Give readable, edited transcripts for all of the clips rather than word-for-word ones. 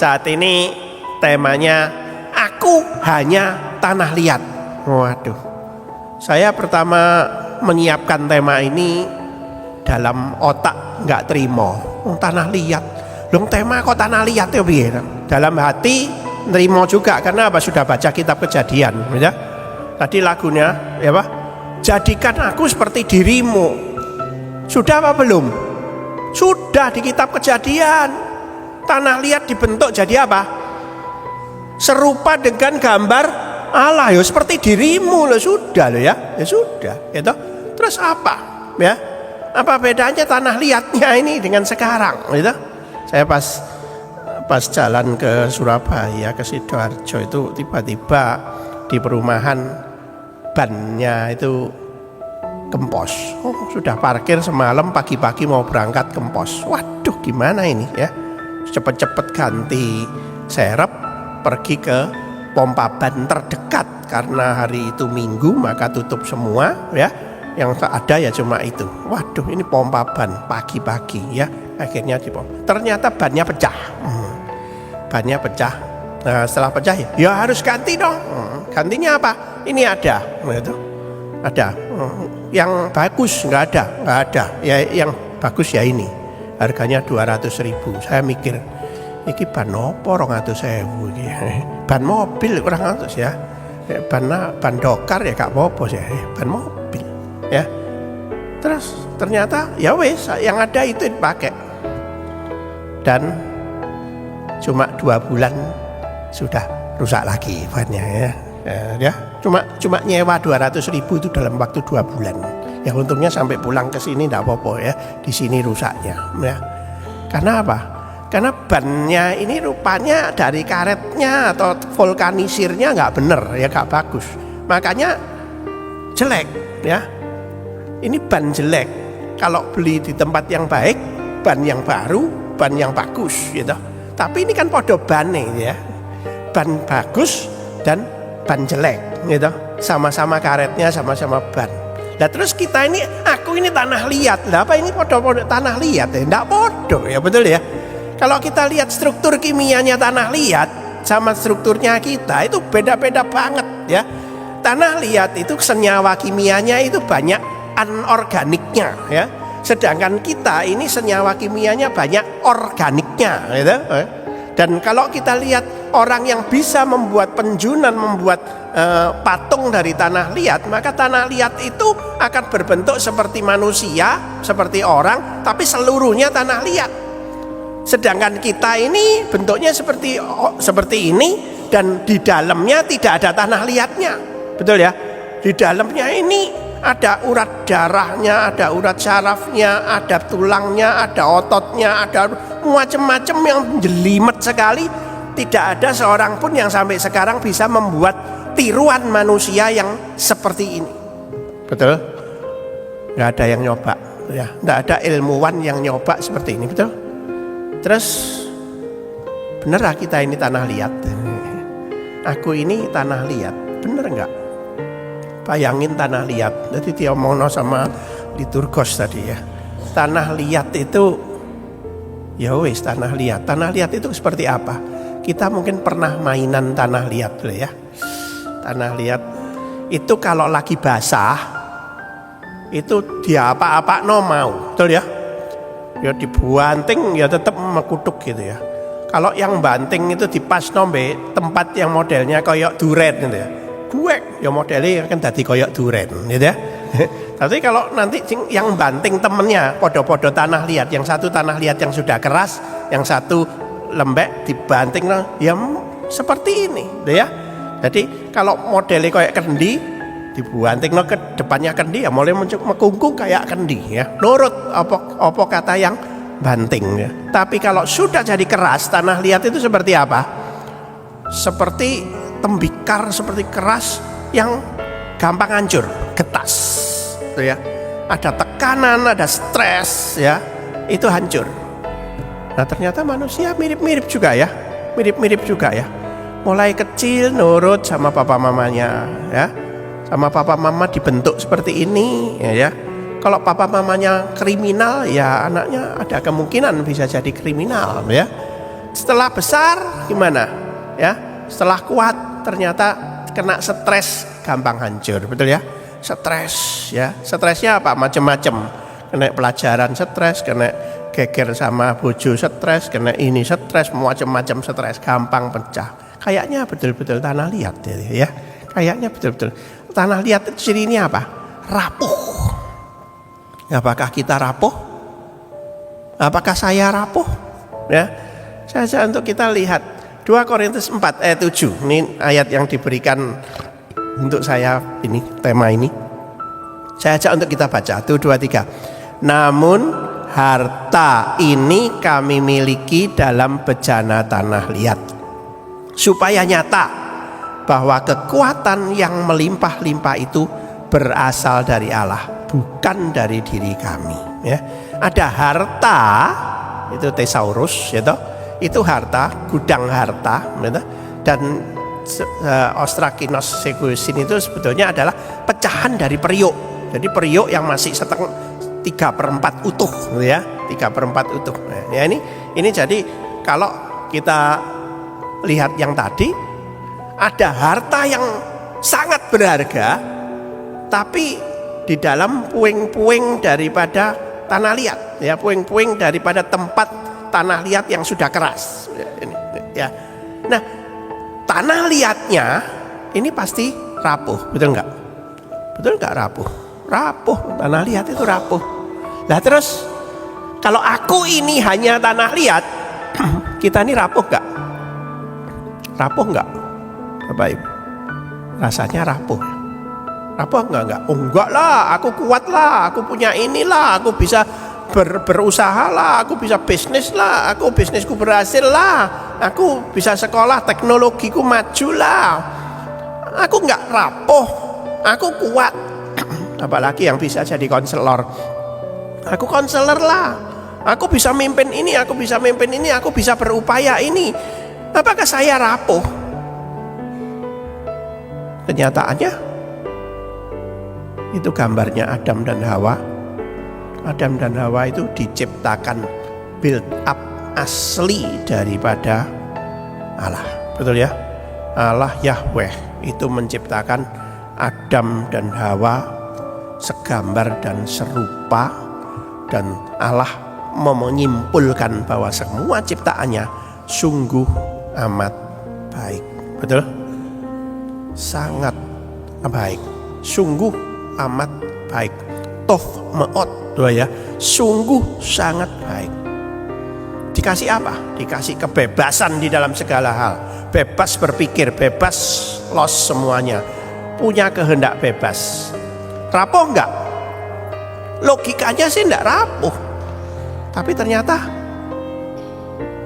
Saat ini temanya aku hanya tanah liat. Waduh, saya pertama menyiapkan tema ini dalam otak nggak terima. Tanah liat, dong tema kok tanah liat ya biar. Dalam hati nerimo juga karena apa, sudah baca kitab Kejadian, ya. Tadi lagunya, ya Pak. Jadikan aku seperti dirimu. Sudah apa belum? Sudah di kitab Kejadian. Tanah liat dibentuk jadi apa? Serupa dengan gambar Allah, ya seperti dirimu loh, sudah loh ya. Ya sudah, gitu. Terus apa? Ya. Apa bedanya tanah liatnya ini dengan sekarang, gitu? Saya pas jalan ke Surabaya, ke Sidoarjo itu tiba-tiba di perumahan bannya itu kempos. Sudah parkir semalam, pagi-pagi mau berangkat kempos. Waduh, gimana ini ya? Cepet-cepet ganti serep, pergi ke pompa ban terdekat karena hari itu Minggu, maka tutup semua ya. Yang ada ya cuma itu. Waduh, ini pompa ban pagi-pagi ya. Akhirnya ternyata bannya pecah. Bannya pecah. Nah, setelah pecah ya harus ganti dong. Gantinya apa? Ini ada, gitu. Ada. Yang bagus nggak ada. Ya yang bagus ya ini. Harganya 200.000. Saya mikir, iki ban opo 200.000 iki. Ban mobil kurang 100 ya. Ban dokar ya gak apa-apa sih. Ban mobil ya. Terus ternyata ya wes yang ada itu dipakai. Dan cuma 2 bulan sudah rusak lagi bannya ya. Cuma nyewa 200.000 itu dalam waktu 2 bulan. Ya untungnya sampai pulang ke sini enggak apa-apa ya. Di sini rusaknya ya. Karena apa? Karena bannya ini rupanya dari karetnya atau vulkanisirnya nggak bener ya, nggak bagus. Makanya jelek ya. Ini ban jelek. Kalau beli di tempat yang baik, ban yang baru, ban yang bagus gitu. Tapi ini kan podo bane ya. Ban bagus dan ban jelek gitu. Sama-sama karetnya, sama-sama ban. Nah terus kita ini, aku ini tanah liat. Lah apa ini podo-podo tanah liat ya? Nggak podo ya, betul ya. Kalau kita lihat struktur kimianya tanah liat sama strukturnya kita itu beda-beda banget ya. Tanah liat itu senyawa kimianya itu banyak anorganiknya ya. Sedangkan kita ini senyawa kimianya banyak organiknya gitu. Dan kalau kita lihat orang yang bisa membuat penjunan, membuat patung dari tanah liat, maka tanah liat itu akan berbentuk seperti manusia, seperti orang, tapi seluruhnya tanah liat. Sedangkan kita ini bentuknya seperti ini dan di dalamnya tidak ada tanah liatnya, betul ya? Di dalamnya ini ada urat darahnya, ada urat syarafnya, ada tulangnya, ada ototnya, ada macam-macam yang jelimet sekali. Tidak ada seorang pun yang sampai sekarang bisa membuat tiruan manusia yang seperti ini, betul? Nggak ada yang nyoba, ya. Nggak ada ilmuwan yang nyoba seperti ini, betul? Terus bener kita ini tanah liat? Aku ini tanah liat, bener nggak? Bayangin tanah liat. Jadi dia mono sama liturgos tadi ya. Tanah liat itu ya wis tanah liat. Tanah liat itu seperti apa? Kita mungkin pernah mainan tanah liat ya. Tanah liat itu kalau lagi basah itu dia apa-apa no mau, betul ya? Ya dibanting ya tetap mekutuk gitu ya. Kalau yang banting itu dipas nombe tempat yang modelnya koyok duren gitu ya. Duek ya modelnya kan tadi koyok duren gitu ya. Tapi kalau nanti yang banting temennya podo-podo tanah liat, yang satu tanah liat yang sudah keras, yang satu lembek dibanting ya seperti ini gitu ya. Jadi kalau modelnya koyok kendi dibanting ke depannya kendi ya mulai mekungkung kayak kendi ya. Nurut apa kata yang banting ya. Tapi kalau sudah jadi keras, tanah liat itu seperti apa? Seperti tembikar, seperti keras yang gampang hancur, getas gitu ya. Ada tekanan, ada stres ya, itu hancur. Nah ternyata manusia mirip-mirip juga ya. Mirip-mirip juga ya. Mulai kecil nurut sama papa mamanya ya. Sama papa mama dibentuk seperti ini ya. Kalau papa mamanya kriminal ya anaknya ada kemungkinan bisa jadi kriminal ya. Setelah besar gimana? Ya, setelah kuat ternyata kena stres gampang hancur, betul ya? Stres ya, stresnya apa? Macam-macam. Kena pelajaran stres, kena geger sama bojo stres, kena ini stres, macam-macam stres, gampang pecah. Kayaknya betul-betul tanah liat ya. Kayaknya betul-betul tanah liat itu cirinya apa? Rapuh. Apakah kita rapuh? Apakah saya rapuh? Ya, saja untuk kita lihat 2 Korintus 4 ayat 7. Ini ayat yang diberikan untuk saya ini, tema ini. Saya ajak untuk kita baca. 1, 2, 3. Namun harta ini kami miliki dalam bejana tanah liat, supaya nyata bahwa kekuatan yang melimpah-limpah itu berasal dari Allah, bukan dari diri kami. Ya. Ada harta, itu thesaurus, itu harta, gudang harta, dan ostrakinos segusin itu sebetulnya adalah pecahan dari periuk. Jadi periuk yang masih 3/4 utuh, ya, 3/4 utuh. Nah, ya ini jadi kalau kita lihat yang tadi, ada harta yang sangat berharga, tapi di dalam puing-puing daripada tanah liat, ya, puing-puing daripada tempat tanah liat yang sudah keras. Ya. Nah, tanah liatnya ini pasti rapuh, betul nggak? Betul nggak rapuh? Rapuh, tanah liat itu rapuh. Nah terus, kalau aku ini hanya tanah liat, kita ini rapuh nggak? Rapuh nggak, Bapak Ibu? Rasanya rapuh. Rapuh nggak? Oh, enggak lah, aku kuat lah, aku punya inilah, aku bisa berusaha lah, aku bisa bisnis lah, aku bisnisku berhasil lah, aku bisa sekolah, teknologiku maju lah. Aku nggak rapuh, aku kuat. Apalagi yang bisa jadi konselor. Aku konselor lah, aku bisa mimpin ini, aku bisa mimpin ini, aku bisa berupaya ini. Apakah saya rapuh? Kenyataannya itu gambarnya Adam dan Hawa. Adam dan Hawa itu diciptakan build up asli daripada Allah, betul ya? Allah Yahweh itu menciptakan Adam dan Hawa segambar dan serupa, dan Allah menyimpulkan bahwa semua ciptaannya sungguh amat baik, betul? Sangat baik, sungguh amat baik. Tov meot, ya, sungguh sangat baik. Dikasih apa? Dikasih kebebasan di dalam segala hal, bebas berpikir, bebas los semuanya, punya kehendak bebas. Rapuh enggak? Logikanya sih enggak rapuh, tapi ternyata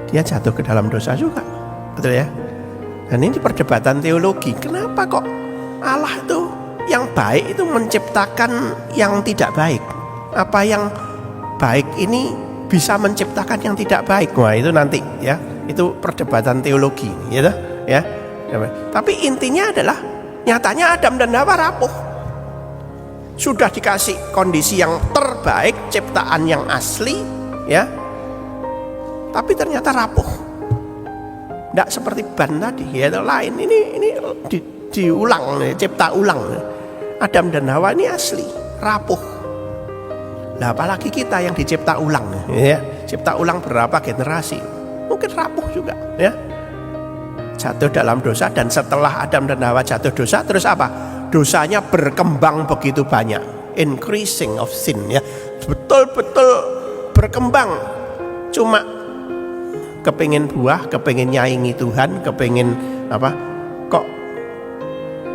dia jatuh ke dalam dosa juga, betul ya? Dan ini perdebatan teologi. Kenapa kok Allah itu yang baik itu menciptakan yang tidak baik? Apa yang baik ini bisa menciptakan yang tidak baik? Wah, itu nanti ya, itu perdebatan teologi, gitu ya. Tapi intinya adalah nyatanya Adam dan Hawa rapuh. Sudah dikasih kondisi yang terbaik, ciptaan yang asli, ya. Tapi ternyata rapuh. Tidak seperti ban tadi, ya, lain. Ini diulang, cipta ulang. Adam dan Hawa ini asli, rapuh. Nah, apalagi kita yang dicipta ulang, ya. Cipta ulang berapa generasi? Mungkin rapuh juga, ya. Jatuh dalam dosa, dan setelah Adam dan Hawa jatuh dosa, terus apa? Dosanya berkembang begitu banyak, increasing of sin, ya, betul-betul berkembang. Cuma kepingin buah, kepingin nyaingi Tuhan, kepingin apa? Kok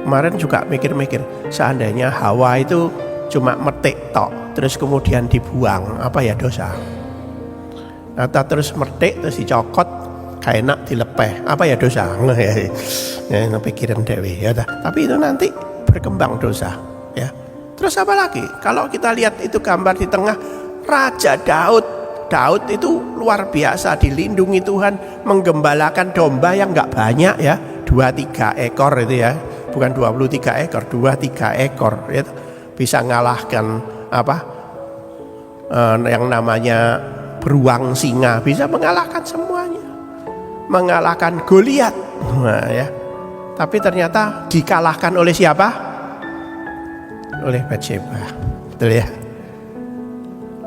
kemarin juga mikir-mikir, seandainya Hawa itu cuma metik tok, terus kemudian dibuang, apa ya dosa? Atau terus metik terus dicokot, kayak enak dilepeh, apa ya dosa? Ya, pikiran dewi, ya. Tapi itu nanti berkembang dosa, ya. Terus apa lagi? Kalau kita lihat itu gambar di tengah, Raja Daud itu luar biasa, dilindungi Tuhan, menggembalakan domba yang nggak banyak, ya, 2-3 ekor itu, ya, bukan 23 ekor, 2-3 ekor, ya, bisa ngalahkan apa yang namanya beruang singa, bisa mengalahkan semuanya. mengalahkan Goliat. Nah, ya. Tapi ternyata dikalahkan oleh siapa? Oleh Batsheba. Betul ya?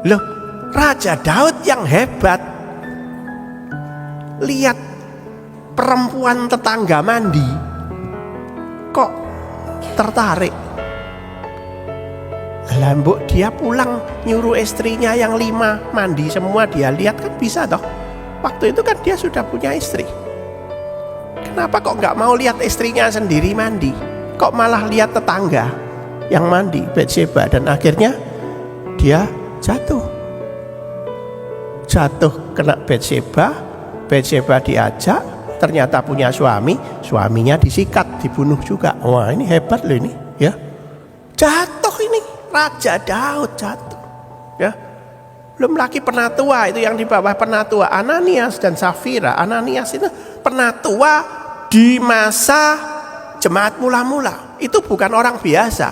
Loh, Raja Daud yang hebat. Lihat perempuan tetangga mandi, kok tertarik. Lambuk dia pulang nyuruh istrinya yang 5 mandi semua, dia lihat kan bisa toh. Waktu itu kan dia sudah punya istri. Kenapa kok nggak mau lihat istrinya sendiri mandi? Kok malah lihat tetangga yang mandi, Batsheba, dan akhirnya dia jatuh kena Batsheba. Batsheba diajak, ternyata punya suami, suaminya disikat, dibunuh juga. Wah, ini hebat loh ini, ya. Jatuh ini Raja Daud jatuh, ya. Belum lagi penatua itu yang di bawah penatua, Ananias dan Safira. Ananias itu penatua di masa jemaat mula-mula. Itu bukan orang biasa,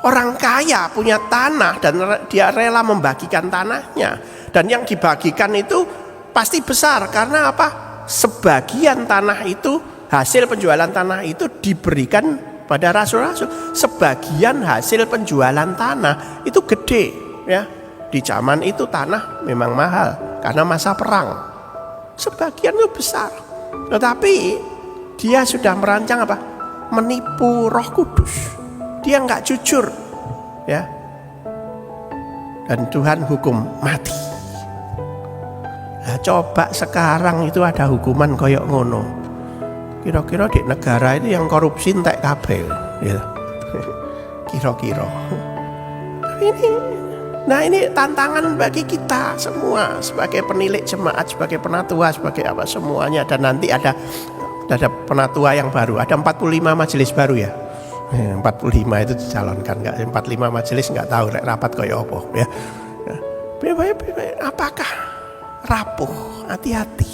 orang kaya, punya tanah, dan dia rela membagikan tanahnya. Dan yang dibagikan itu pasti besar, karena apa? Sebagian tanah itu, hasil penjualan tanah itu diberikan pada rasul-rasul. Sebagian hasil penjualan tanah itu gede, ya. Di zaman itu tanah memang mahal karena masa perang. Sebagian itu besar. Tetapi dia sudah merancang apa? Menipu Roh Kudus. Dia nggak jujur, ya. Dan Tuhan hukum mati. Nah, coba sekarang itu ada hukuman koyok ngono. Kira-kira di negara itu yang korupsi entek kabeh, ya. Kira-kira. Ini tantangan bagi kita semua sebagai penilik jemaat, sebagai penatua, sebagai apa semuanya. Dan nanti ada penatua yang baru, ada 45 majelis baru ya. 45 itu dicalonkan, enggak 45 majelis, enggak tahu rapat koyo apa ya. Apakah rapuh? Hati-hati.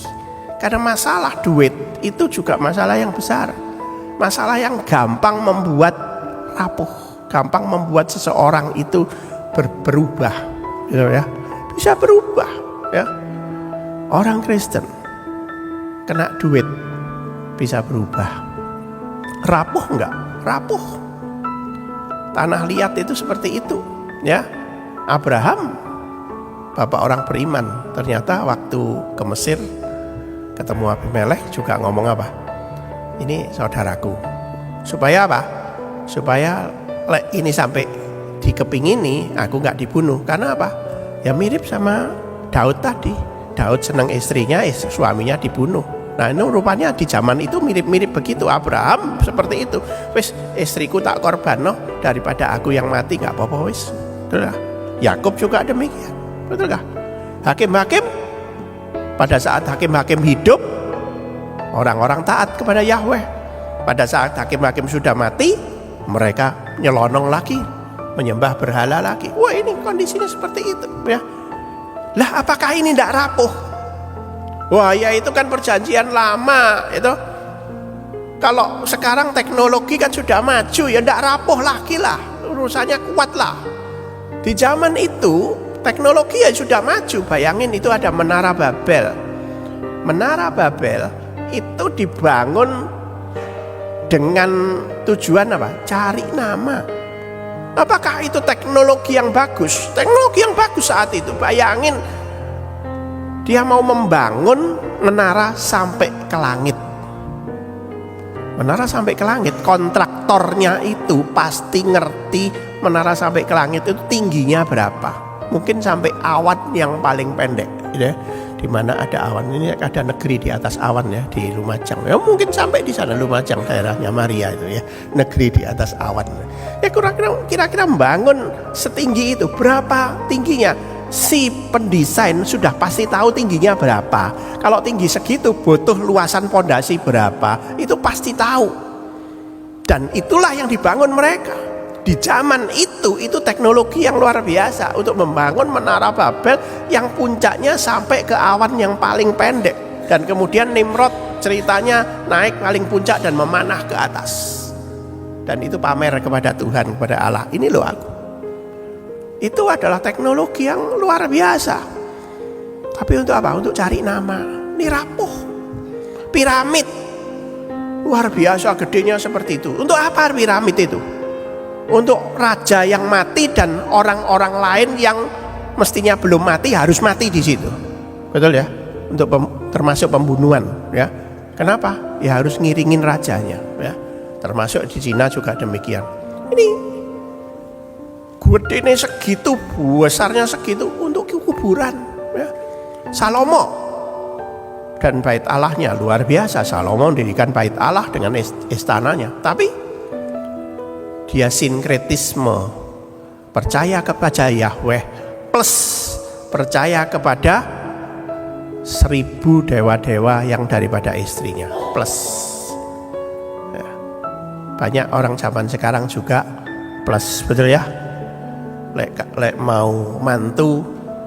Karena masalah duit itu juga masalah yang besar. Masalah yang gampang membuat rapuh, gampang membuat seseorang itu berubah, gitu ya. Bisa berubah, ya. Orang Kristen kena duit bisa berubah. Rapuh enggak? Rapuh. Tanah liat itu seperti itu, ya. Abraham, bapak orang beriman, ternyata waktu ke Mesir ketemu Abimelekh juga ngomong apa? Ini saudaraku. Supaya apa? Supaya ini sampai dikepingini, aku nggak dibunuh. Karena apa? Ya mirip sama Daud tadi. Daud senang istrinya, suaminya dibunuh. Nah, ini rupanya di zaman itu mirip-mirip begitu. Abraham seperti itu. Wis, istriku tak korban no, daripada aku yang mati, nggak apa-apa wis. Betul lah. Yakub juga demikian. Betul kah? Hakim-hakim, pada saat hakim-hakim hidup, orang-orang taat kepada Yahweh. Pada saat hakim-hakim sudah mati, mereka nyelonong lagi, menyembah berhala lagi. Wah, ini kondisinya seperti itu, ya. Lah, apakah ini tidak rapuh? Wah, ya itu kan perjanjian lama itu. Kalau sekarang teknologi kan sudah maju, ya tidak rapuh lagi lah, urusannya kuat lah. Di zaman itu teknologi ya sudah maju. Bayangin itu ada Menara Babel. Menara Babel itu dibangun dengan tujuan apa? Cari nama. Apakah itu teknologi yang bagus? Teknologi yang bagus saat itu. Bayangin, dia mau membangun menara sampai ke langit. Menara sampai ke langit, kontraktornya itu pasti ngerti menara sampai ke langit itu tingginya berapa. Mungkin sampai awan yang paling pendek, gitu ya. Di mana ada awan, ini ada negeri di atas awan ya, di Lumajang. Ya mungkin sampai di sana, Lumajang daerahnya Maria itu ya, negeri di atas awan. Ya kira-kira membangun setinggi itu, berapa tingginya? Si pendesain sudah pasti tahu tingginya berapa. Kalau tinggi segitu butuh luasan pondasi berapa, itu pasti tahu. Dan itulah yang dibangun mereka. Di zaman itu teknologi yang luar biasa untuk membangun Menara Babel yang puncaknya sampai ke awan yang paling pendek. Dan kemudian Nimrod ceritanya naik paling puncak dan memanah ke atas. Dan itu pamer kepada Tuhan, kepada Allah. Ini loh aku. Itu adalah teknologi yang luar biasa. Tapi untuk apa? Untuk cari nama. Ini rapuh. piramid. Luar biasa gedenya seperti itu. Untuk apa piramid itu? Untuk raja yang mati dan orang-orang lain yang mestinya belum mati harus mati di situ. Betul ya? Untuk termasuk pembunuhan ya. Kenapa? Ya harus ngiringin rajanya ya. Termasuk di Cina juga demikian. Ini gedenya segitu, besarnya segitu untuk kuburan ya. Salomo dan bait Allahnya luar biasa. Salomo mendirikan bait Allah dengan istananya. Tapi dia sinkretisme, percaya kepada Yahweh plus percaya kepada 1000 dewa-dewa yang daripada istrinya plus ya. Banyak orang zaman sekarang juga plus, betul ya. Lek mau mantu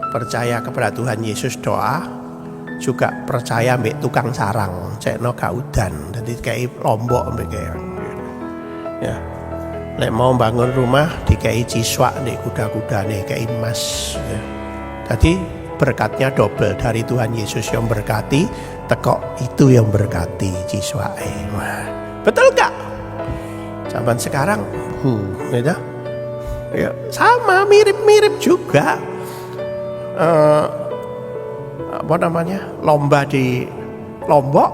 percaya kepada Tuhan Yesus doa, juga percaya mbek tukang sarang cekno gak udan, jadi kayak lombok mbek ya. Lek mau bangun rumah dikai ciswak nih kuda-kuda nih kayak emas ya. Jadi berkatnya double dari Tuhan Yesus yang berkati, tekok itu yang berkati ciswak. Betul gak? Zaman sekarang gitu. Ya, sama mirip-mirip juga. Apa namanya? Lomba di Lombok.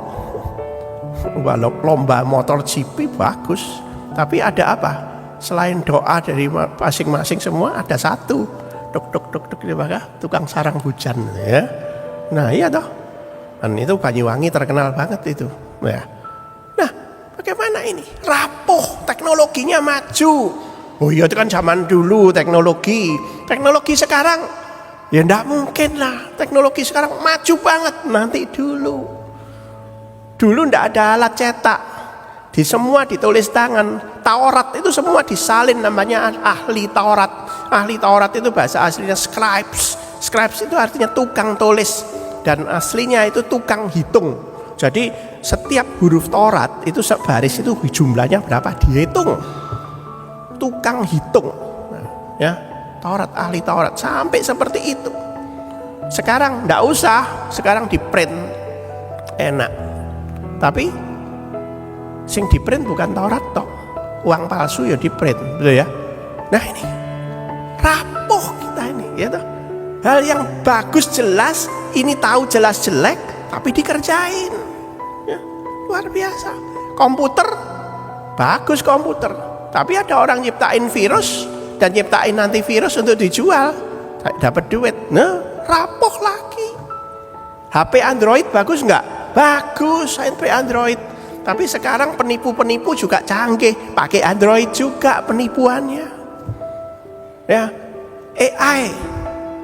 Lomba motor GP bagus. Tapi ada apa? Selain doa dari masing-masing semua ada satu. Duk tukang sarang hujan ya. Nah, iya toh. Dan itu Banyuwangi terkenal banget itu. Ya. Nah, bagaimana ini? Rapuh, teknologinya maju. Oh iya, itu kan zaman dulu teknologi. Teknologi sekarang ya enggak mungkin lah. Teknologi sekarang maju banget. Nanti dulu enggak ada alat cetak. Di semua ditulis tangan. Taurat itu semua disalin, namanya ahli Taurat. Ahli Taurat itu bahasa aslinya scribes. Scribes itu artinya tukang tulis, dan aslinya itu tukang hitung. Jadi setiap huruf Taurat itu sebaris itu jumlahnya berapa dihitung. Tukang hitung. Ya, Taurat, ahli Taurat sampai seperti itu. Sekarang enggak usah, sekarang di print enak. Tapi sing di print bukan Taurat toh. Uang palsu ya di print, betul ya. Nah ini rapuh kita ini ya toh. Hal yang bagus jelas, ini tahu jelas jelek tapi dikerjain ya, luar biasa. Komputer bagus komputer, tapi ada orang nyiptain virus dan nyiptain antivirus untuk dijual, dapat duit. Nah, rapuh lagi. HP Android bagus nggak? Bagus HP Android. Tapi sekarang penipu-penipu juga canggih, pakai Android juga penipuannya. Ya, AI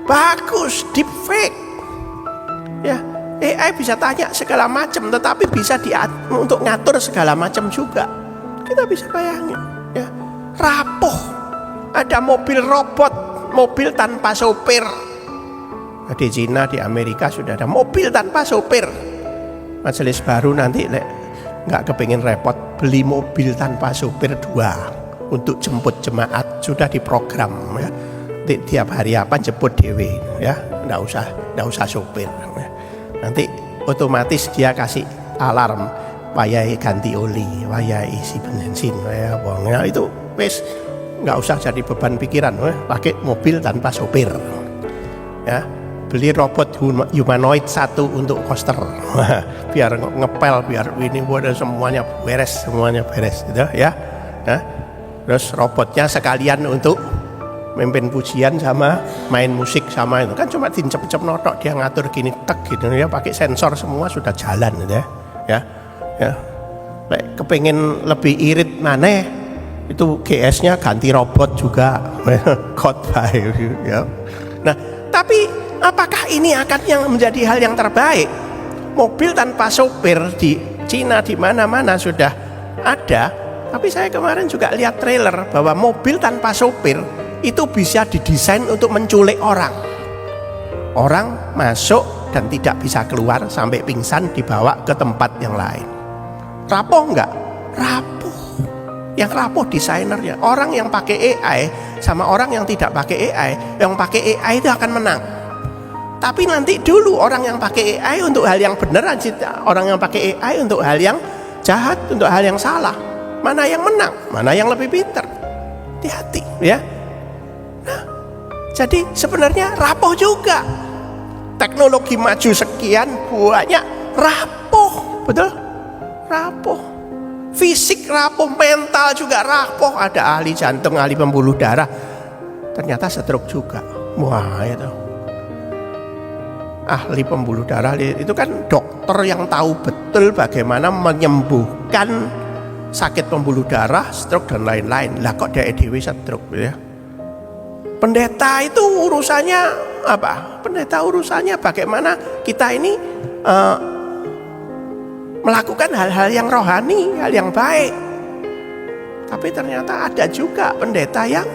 bagus, deepfake. Ya, AI bisa tanya segala macam, tetapi bisa untuk ngatur segala macam juga. Kita bisa bayangin, ya, rapuh. Ada mobil robot, mobil tanpa sopir. Nah, di Cina, di Amerika sudah ada mobil tanpa sopir. Majelis baru nanti nggak kepingin repot, beli mobil tanpa sopir 2 untuk jemput jemaat, sudah diprogram ya. Tiap hari apa jemput dewe ya, nggak usah sopir ya. Nanti otomatis dia kasih alarm, wayai ganti oli, wayai isi bensin ya, ya itu wes nggak usah jadi beban pikiran ya. Pakai mobil tanpa sopir ya. Beli robot humanoid 1 untuk coaster biar ngepel, biar ini semuanya beres gitu ya. Nah, terus robotnya sekalian untuk memimpin pujian sama main musik sama itu kan cuma dincep-cep notok, dia ngatur gini tek gitu ya, pakai sensor semua sudah jalan gitu ya. Kepengen lebih irit maneh itu GS-nya ganti robot juga khotbah ya. Nah, tapi apakah ini akan yang menjadi hal yang terbaik? Mobil tanpa sopir di Cina di mana-mana sudah ada, tapi saya kemarin juga lihat trailer bahwa mobil tanpa sopir itu bisa didesain untuk menculik orang. Orang masuk dan tidak bisa keluar sampai pingsan, dibawa ke tempat yang lain. Rapuh enggak? Rapuh. Yang rapuh desainernya. Orang yang pakai AI sama orang yang tidak pakai AI, yang pakai AI itu akan menang. Tapi nanti dulu orang yang pakai AI untuk hal yang beneran, orang yang pakai AI untuk hal yang jahat, untuk hal yang salah. Mana yang menang? Mana yang lebih pintar? Hati-hati ya. Nah, jadi sebenarnya rapuh juga. Teknologi maju sekian banyak, rapuh, betul? Rapuh. Fisik rapuh, mental juga rapuh. Ada ahli jantung, ahli pembuluh darah, ternyata stroke juga. Wah, itu ahli pembuluh darah itu kan dokter yang tahu betul bagaimana menyembuhkan sakit pembuluh darah, stroke dan lain-lain. Lah kok dia dewi stroke ya? Pendeta itu urusannya apa? Pendeta urusannya bagaimana kita ini melakukan hal-hal yang rohani, hal yang baik. Tapi ternyata ada juga pendeta yang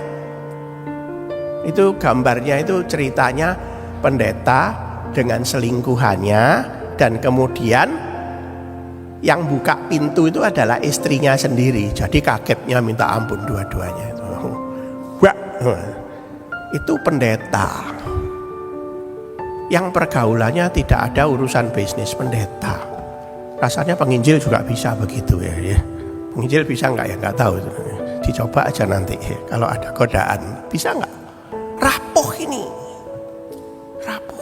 itu gambarnya, itu ceritanya pendeta dengan selingkuhannya, dan kemudian yang buka pintu itu adalah istrinya sendiri. Jadi kagetnya minta ampun dua-duanya itu. Wah, itu pendeta yang pergaulannya tidak ada urusan bisnis. Pendeta rasanya penginjil juga bisa begitu ya. Penginjil bisa nggak ya, nggak tahu, dicoba aja nanti ya. Kalau ada godaan bisa nggak? Rapuh ini, rapuh.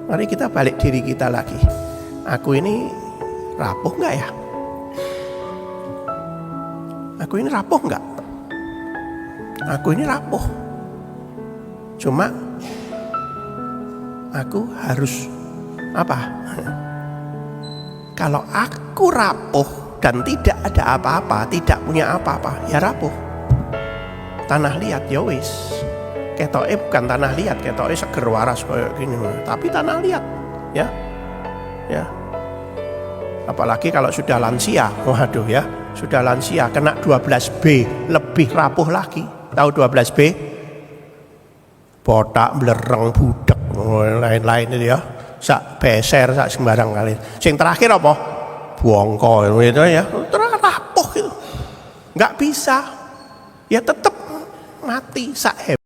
Mari kita balik diri kita lagi. Aku ini rapuh nggak ya? Aku ini rapuh nggak? Aku ini rapuh. Cuma aku harus apa? Kalau aku rapuh dan tidak ada apa-apa, tidak punya apa-apa, ya rapuh. Tanah liat ya wis. Ketoke bukan tanah liat, ketoke seger waras kayak gini, tapi tanah liat, ya, ya. Apalagi kalau sudah lansia, waduh ya, sudah lansia kena 12B, lebih rapuh lagi. Tahu 12B? Botak, belereng, budek, lain-lain itu ya. Sak beser, sak sembarang kali. Sing terakhir apa? Bongko itu ya, terus rapuh itu, nggak bisa, ya tetap mati sak